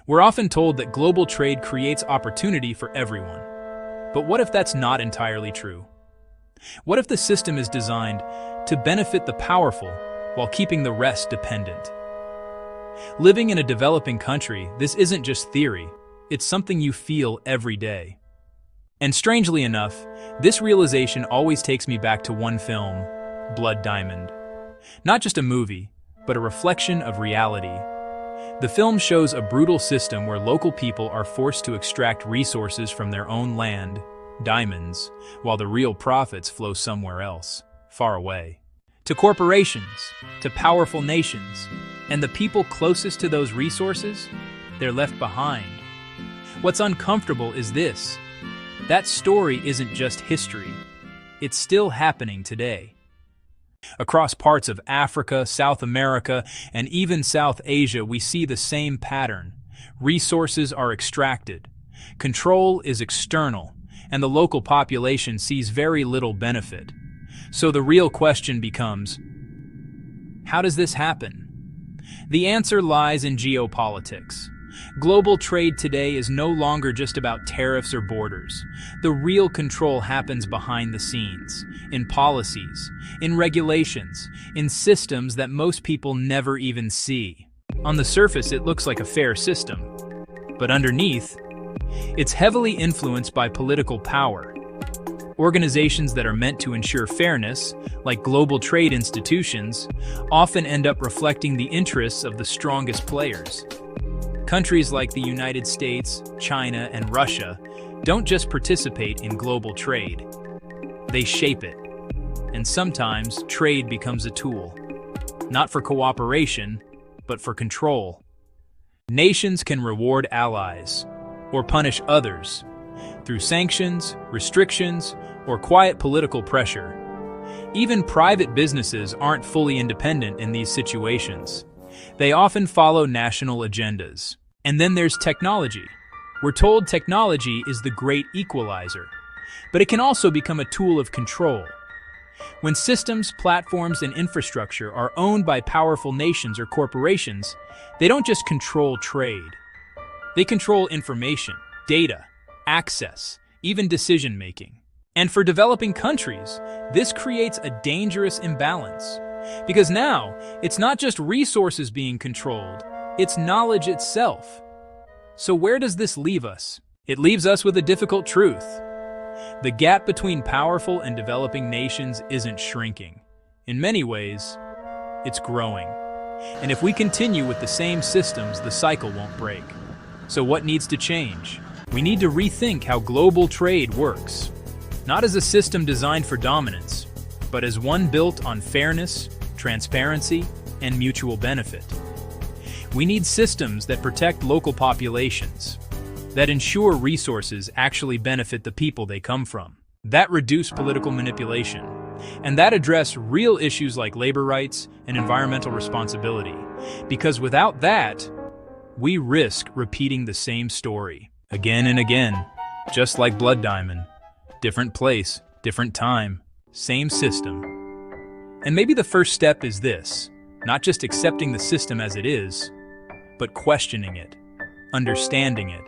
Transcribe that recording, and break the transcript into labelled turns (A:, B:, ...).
A: We're often told that global trade creates opportunity for everyone. But what if that's not entirely true? What if the system is designed to benefit the powerful while keeping the rest dependent? Living in a developing country, this isn't just theory, it's something you feel every day. And strangely enough, this realization always takes me back to one film, Blood Diamond. Not just a movie, but a reflection of reality. The film shows a brutal system where local people are forced to extract resources from their own land, diamonds, while the real profits flow somewhere else, far away. To corporations, to powerful nations, and the people closest to those resources, they're left behind. What's uncomfortable is this: that story isn't just history, it's still happening today. Across parts of Africa, South America, and even South Asia, we see the same pattern. Resources are extracted, control is external, and the local population sees very little benefit. So the real question becomes, how does this happen? The answer lies in geopolitics. Global trade today is no longer just about tariffs or borders. The real control happens behind the scenes, in policies, in regulations, in systems that most people never even see. On the surface, it looks like a fair system, but underneath, it's heavily influenced by political power. Organizations that are meant to ensure fairness, like global trade institutions, often end up reflecting the interests of the strongest players. Countries like the United States, China, and Russia don't just participate in global trade. They shape it. And sometimes trade becomes a tool, not for cooperation, but for control. Nations can reward allies or punish others through sanctions, restrictions, or quiet political pressure. Even private businesses aren't fully independent in these situations. They often follow national agendas. And then there's technology. We're told technology is the great equalizer, but it can also become a tool of control. When systems, platforms, and infrastructure are owned by powerful nations or corporations, they don't just control trade. They control information, data, access, even decision-making. And for developing countries, this creates a dangerous imbalance. Because now, it's not just resources being controlled, it's knowledge itself. So where does this leave us? It leaves us with a difficult truth. The gap between powerful and developing nations isn't shrinking. In many ways, it's growing. And if we continue with the same systems, the cycle won't break. So what needs to change? We need to rethink how global trade works. Not as a system designed for dominance, but as one built on fairness, transparency, and mutual benefit. We need systems that protect local populations, that ensure resources actually benefit the people they come from, that reduce political manipulation, and that address real issues like labor rights and environmental responsibility. Because without that, we risk repeating the same story again and again, just like Blood Diamond. Different place, different time, same system. And maybe the first step is this: not just accepting the system as it is, but questioning it, understanding it,